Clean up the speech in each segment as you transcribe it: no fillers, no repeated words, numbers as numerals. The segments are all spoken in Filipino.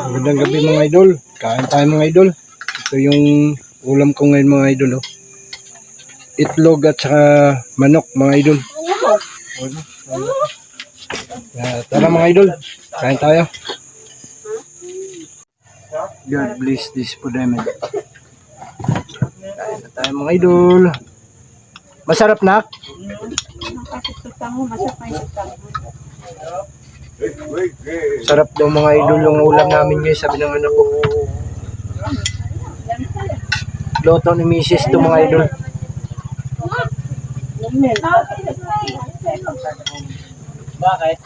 Magandang gabi mga idol. Kain tayo mga idol. Ito yung ulam ko ngayon mga idol. Oh. Itlog at saka manok mga idol. Tara mga idol. Kain tayo. God bless this food namin. Kain na tayo mga idol. Masarap na? Sarap daw mga idol yung ulam namin ngayon, sabi ng anak ko. Loto ni Mrs. to mga idol. Bakit?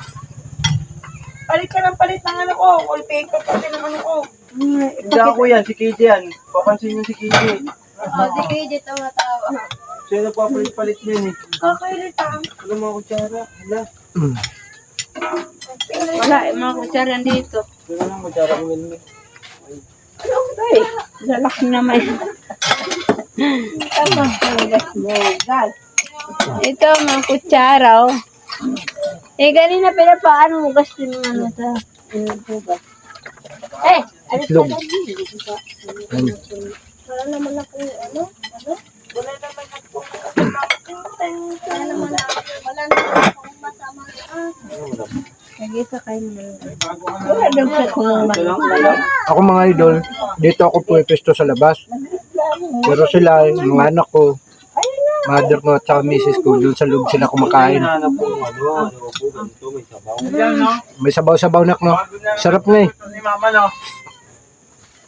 Palit ka ng palit ng ano ko. Wallpaper pati ng ano ko. Hindi ako yan, si KJ yan. Papansin niyo si KJ. Si KJ tumatawa. Siya na papalit-palit niyan eh. Kakailit lang. Wala mga kutsara. Wala. Wala, mga kutsaran dito. Wala lang kutsara ko yun. Ay, lalaki naman. Tama, gal. Ito, mga kutsara, oh. Eh, ganina paano mo gusto ng ano ito? Eh, alis ka na dito. Wala naman ako, ano? Wala naman ako. Wala naman akong masama. Nag-isa kayo naman. Wala daw sa kumaman. Ako mga idol, dito ako puwesto sa labas. Pero sila, yung mga anak ko, mother ko at saka misis ko, doon sa loob sila kumakain. May sabaw-sabaw nak, no? Sarap nga eh. Ni mama no.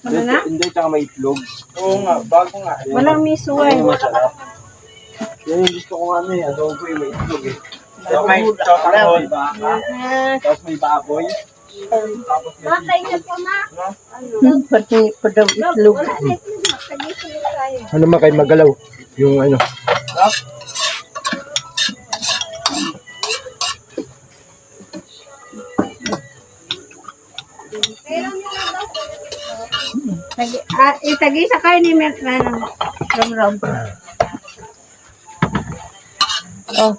Ano na? Hindi, tsaka may itlog. Oo nga, bago nga. Walang miso eh. Masarap. Yan yung gusto ko ano eh, adobo eh, may itlog eh. Tapos may chocolate. Tapos may baboy. Matay na po na. Pati pa daw itlog. Ano ba kayo magalaw? Yung ano. Itagi sa kayo ni Mertna ng rom-rom. Oh.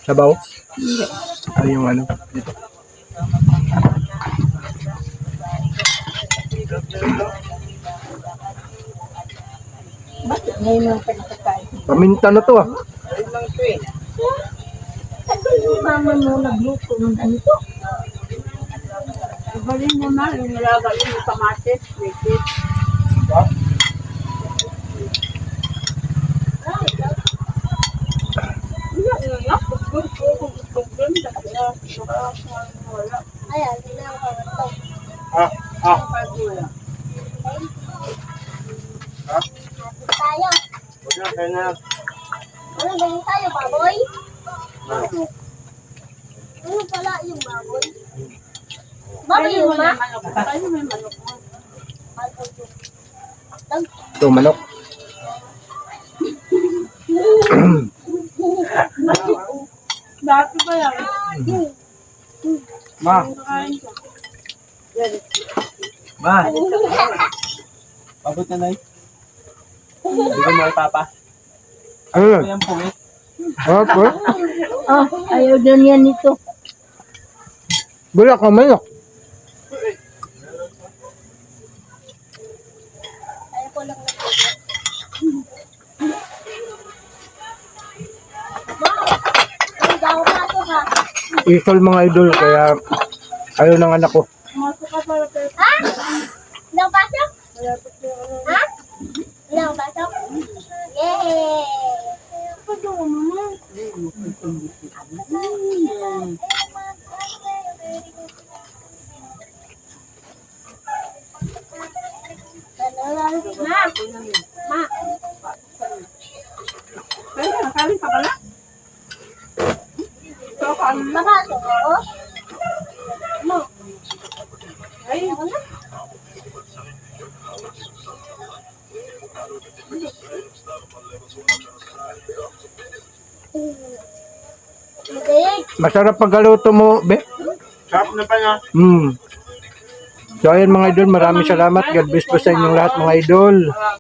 Sabaw? Hindi. Ay, yung ano. Dito. Ngayon ang pagkakain. Paminta na to ah. Mama mo nagluto ng ganito. Iba rin naman yung nilaga yung kamatis, wikit. Ayan, tayo. Ano ganyan tayo, baboy? Ano pala yung baboy? Baboy yun ba? Ito, manok. Dati ba yan? Ma. Ma. Pabot na na eh. Hindi ko mo papa. Ano yan? Ayan po eh. Apa? Oh, ayaw din yan nito. Wala ka manok. Ayaw ko lang Isol mga idol, kaya ayaw ng anak ko. ha? Ilang pasok? Ha? Ilang pasok? Yay! Ma! Ma! Pwede, nakaling ka pala? Baka ito, oh? Mo? Ay, Masarap pagkaluto mo, be. sarap na pa nga. So ayan mga idol, maraming salamat. God bless po sa inyong lahat mga idol.